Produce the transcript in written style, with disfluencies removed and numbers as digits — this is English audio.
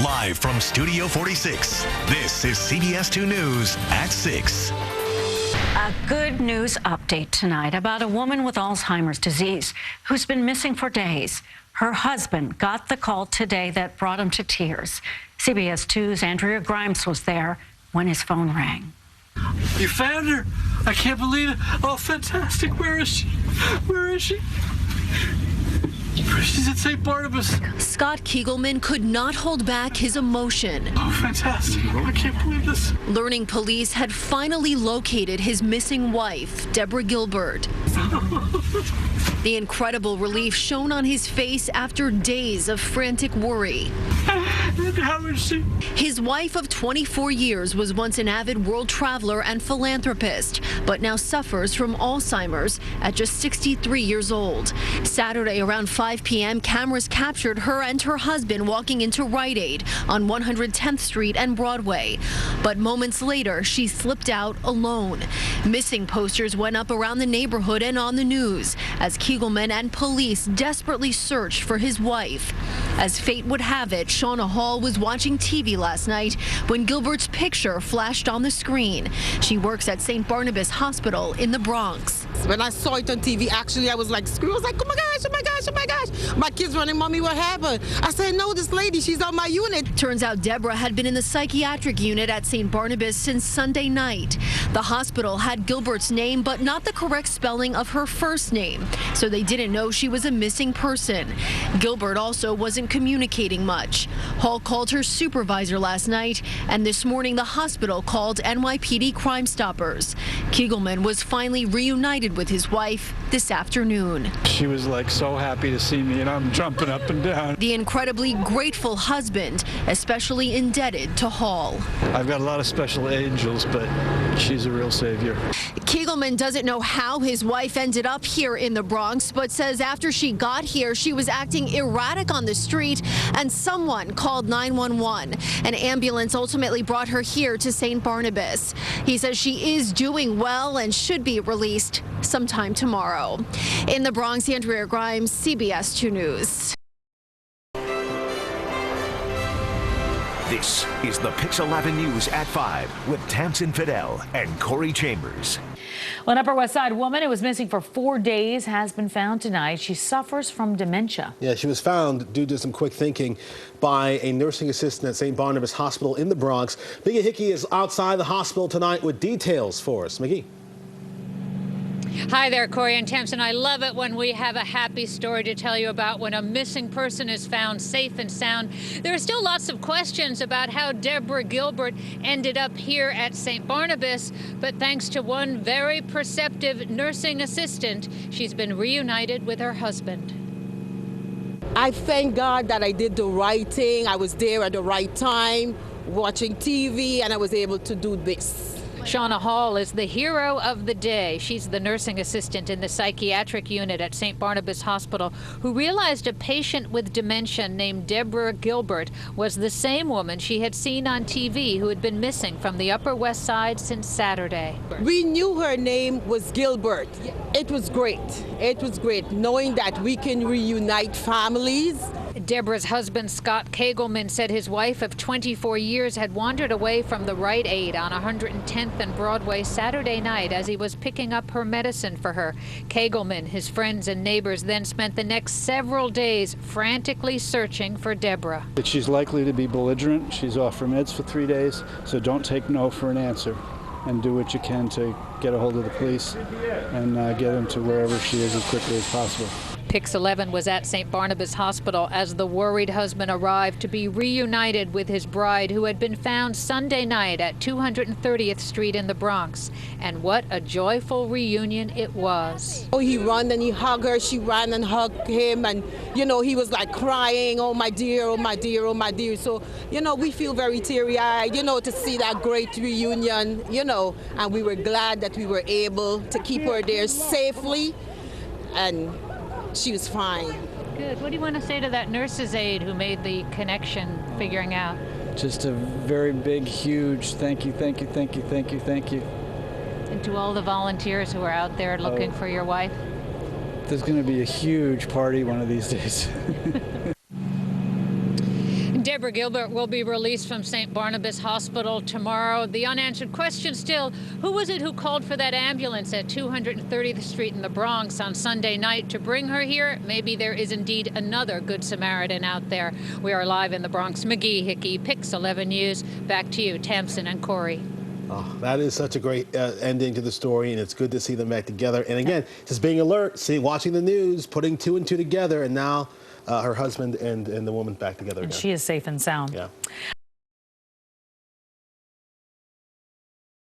Live from Studio 46, this is CBS 2 News at 6. A good news update tonight about a woman with Alzheimer's disease who's been missing for days. Her husband got the call today that brought him to tears. CBS 2's Andrea Grimes was there when his phone rang. You found her? I can't believe it. Oh, fantastic. Where is she? Where is she? She's at St. Barnabas. Scott Kegelman could not hold back his emotion. Oh, fantastic. I can't believe this. Learning police had finally located his missing wife, Deborah Gilbert. The incredible relief shown on his face after days of frantic worry. How is she? His wife of 24 years was once an avid world traveler and philanthropist, but now suffers from Alzheimer's at just 63 years old. Saturday around 5 p.m., cameras captured her and her husband walking into Rite Aid on 110th Street and Broadway. But moments later, she slipped out alone. Missing posters went up around the neighborhood and on the news as Kegelman and police desperately searched for his wife. As fate would have it, Shauna Hall was watching TV last night when Gilbert's picture flashed on the screen. She works at St. Barnabas Hospital in the Bronx. When I saw it on TV, actually, I was like screaming. I was like, oh my gosh, oh my gosh, oh my gosh. My kids running, Mommy, what happened? I said, no, this lady, she's on my unit. Turns out Deborah had been in the psychiatric unit at St. Barnabas since Sunday night. The hospital had Gilbert's name, but not the correct spelling of her first name, so they didn't know she was a missing person. Gilbert also wasn't communicating much. Hall called her supervisor last night, and this morning the hospital called NYPD Crime Stoppers. Kegelman was finally reunited with his wife this afternoon. She was like so happy to see me, and I'm jumping up and down. The incredibly grateful husband, especially indebted to Hall. I've got a lot of special angels, but she's a real savior. Kegelman doesn't know how his wife ended up here in the Bronx, but says after she got here, she was acting erratic on the street and someone called 911. An ambulance ultimately brought her here to St. Barnabas. He says she is doing well and should be released sometime tomorrow. In the Bronx, Andrea Grimes, CBS 2 News. This is the Pix 11 News at 5 with Tamsin Fidel and Corey Chambers. Well, an Upper West Side woman who was missing for 4 days has been found tonight. She suffers from dementia. Yeah, she was found due to some quick thinking by a nursing assistant at St. Barnabas Hospital in the Bronx. Miggy Hickey is outside the hospital tonight with details for us. Miggy. Hi there, Corey and Tamsin. I love it when we have a happy story to tell you about when a missing person is found safe and sound. There are still lots of questions about how Deborah Gilbert ended up here at St. Barnabas, but thanks to one very perceptive nursing assistant, she's been reunited with her husband. I thank God that I did the right thing. I was there at the right time, watching TV, and I was able to do this. Shauna Hall is the hero of the day. She's the nursing assistant in the psychiatric unit at St. Barnabas Hospital who realized a patient with dementia named Deborah Gilbert was the same woman she had seen on TV who had been missing from the Upper West Side since Saturday. We knew her name was Gilbert. It was great. It was great knowing that we can reunite families. Deborah's husband, Scott Kegelman, said his wife of 24 years had wandered away from the Rite Aid on 110th and Broadway Saturday night as he was picking up her medicine for her. Kegelman, his friends and neighbors then spent the next several days frantically searching for Deborah. She's likely to be belligerent. She's off her meds for 3 days, so don't take no for an answer. And do what you can to get a hold of the police and get them to wherever she is as quickly as possible. Pix 11 was at St. Barnabas Hospital as the worried husband arrived to be reunited with his bride who had been found Sunday night at 230th Street in the Bronx. And what a joyful reunion it was. Oh, he ran and he hugged her. She ran and hugged him. And, you know, he was like crying, oh, my dear, oh, my dear, oh, my dear. So, you know, we feel very teary-eyed, you know, to see that great reunion, you know, and we were glad that we were able to keep her there safely. And she was fine. Good. What do you want to say to that nurse's aide who made the connection figuring out? Just a very big, huge thank you, thank you, thank you, thank you, thank you. And to all the volunteers who are out there looking for your wife? There's going to be a huge party one of these days. Deborah Gilbert will be released from St. Barnabas Hospital tomorrow. The unanswered question still, who was it who called for that ambulance at 230th Street in the Bronx on Sunday night to bring her here? Maybe there is indeed another Good Samaritan out there. We are live in the Bronx. McGee, Hickey, Pix 11 News. Back to you, Tamsin and Corey. Oh, that is such a great ending to the story, and it's good to see them back together. And again, just being alert, watching the news, putting two and two together, and now her husband and the woman back together again. And she is safe and sound. Yeah.